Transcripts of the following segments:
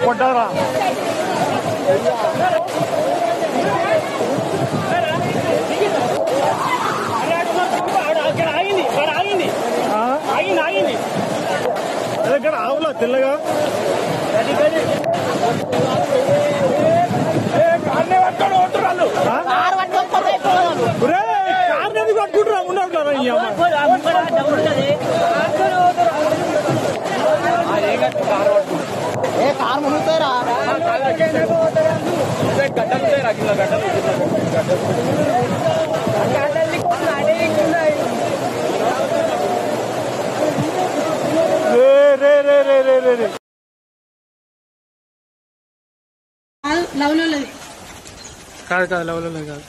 పడ్డారా ఇక్కడ ఆవులా తెల్లగా కార్నది పట్టుకుంటారా ఉన్నారు కదా కార్ మునుగుతారా కాదు కాదు లవ్లో కాదు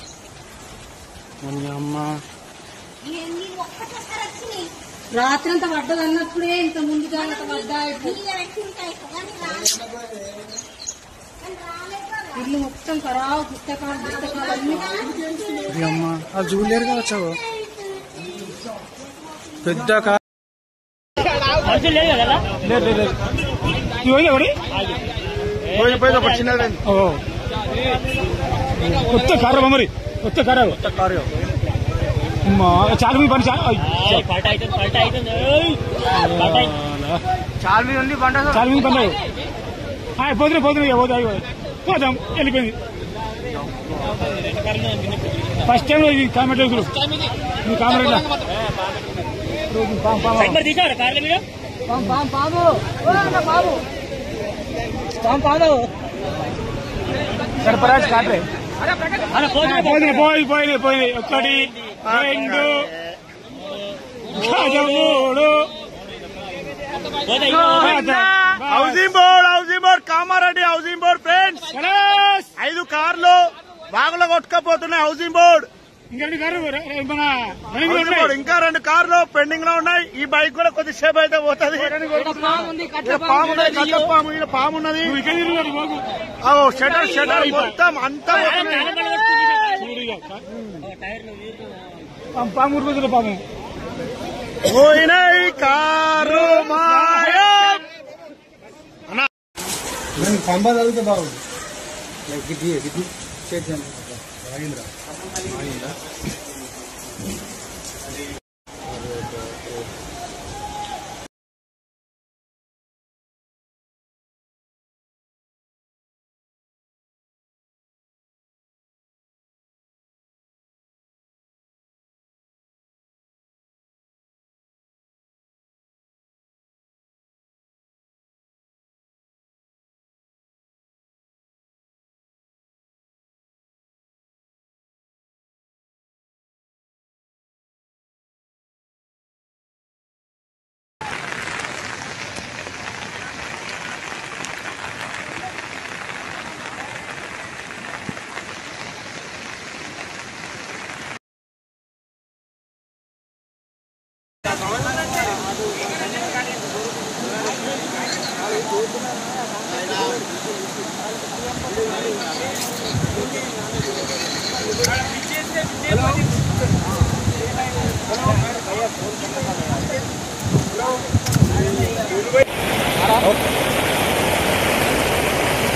అమ్మ రాత్రి అంతా పడ్డది అన్నప్పుడే ఇంత ముందుగా పడ్డా ఇల్లు మొత్తం ఖరాబ్ పుస్తకాలు అన్ని అమ్మ అది చూడలేరు కావచ్చావు పెద్ద చిన్నది కొత్త కారు మరి కొత్త కారు చాలు పని చాలు పండుగ పోతున్నా పోదాం వెళ్ళిపోయింది ఫస్ట్ టైం ఇది కామెడీ మీ కామెడీ సర్పరాజ్ కాట్రే పోయినాయి ఒక్కటి రెండు మూడు housing board Kamareddy housing board friends 5 కార్లు బాగులో కొట్టుకపోతున్నాయి హౌసింగ్ బోర్డ్ ఇంకా 2 కార్లు పెండింగ్ లో ఉన్నాయి ఈ బైక్ కూడా కొద్దిసేపు అయితే పోతుంది పాము ఉన్నది షటర్ మొత్తం అంతా పాము ఊరుకుంటుంది పాము పోయినాయి కారు మాయం పంబ చదివితే బాగుంది రాజేంద్ర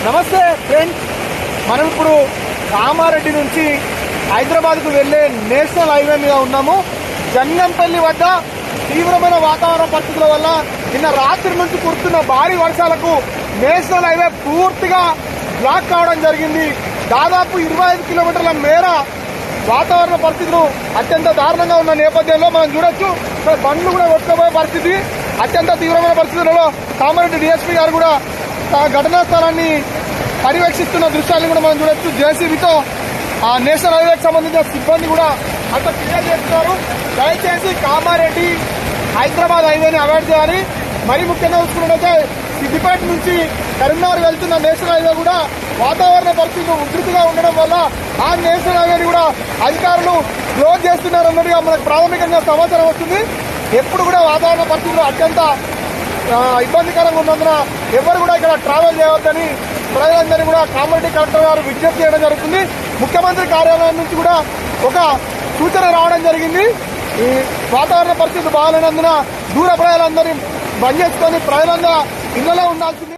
నమస్తే ఫ్రెండ్స్, మనం ఇప్పుడు కామారెడ్డి నుంచి హైదరాబాద్ కు వెళ్లే నేషనల్ హైవే మీద ఉన్నాము. జంగంపల్లి వద్ద తీవ్రమైన వాతావరణ పరిస్థితుల వల్ల నిన్న రాత్రి నుంచి కురుస్తున్న భారీ వర్షాలకు నేషనల్ హైవే పూర్తిగా బ్లాక్ కావడం జరిగింది. దాదాపు 25 కిలోమీటర్ల మేర వాతావరణ పరిస్థితులు అత్యంత దారుణంగా ఉన్న నేపథ్యంలో మనం చూడొచ్చు బండ్లు కూడా కొట్టుకుపోయే పరిస్థితి. అత్యంత తీవ్రమైన పరిస్థితులలో కామారెడ్డి డీఎస్పీ గారు కూడా ఘటనా స్థలాన్ని పర్యవేక్షిస్తున్న దృశ్యాలను కూడా మనం చూడొచ్చు. జేసీబీతో ఆ నేషనల్ హైవేకి సంబంధించిన సిబ్బంది కూడా అంత క్లియర్ చేస్తున్నారు. దయచేసి కామారెడ్డి హైదరాబాద్ హైవేని అవాయిడ్ చేయాలి. మరీ ముఖ్యంగా చూసుకున్నట్లయితే సిద్దిపేట నుంచి కరీంనగర్ వెళ్తున్న నేషనల్ హైవే కూడా వాతావరణ పరిస్థితులు ఉధృతిగా ఉండడం వల్ల ఆ నేషనల్ హైవేని కూడా అధికారులు క్లోజ్ చేస్తున్నారన్నట్టుగా మనకు ప్రాథమికంగా సమాచారం వస్తుంది. ఎప్పుడు కూడా వాతావరణ పరిస్థితులు అత్యంత ఇబ్బందికరంగా ఉన్నందున ఎవరు కూడా ఇక్కడ ట్రావెల్ చేయవద్దని ప్రజలందరినీ కూడా కామారెడ్డి కలెక్టర్ గారు విజ్ఞప్తి చేయడం జరుగుతుంది. ముఖ్యమంత్రి కార్యాలయం నుంచి కూడా ఒక సూచన రావడం జరిగింది. ఈ వాతావరణ పరిస్థితులు బాగాలేనందున దూర ప్రజలందరినీ బంద్ చేసుకొని ప్రజలందరూ ఇళ్లలో ఉండాల్సింది.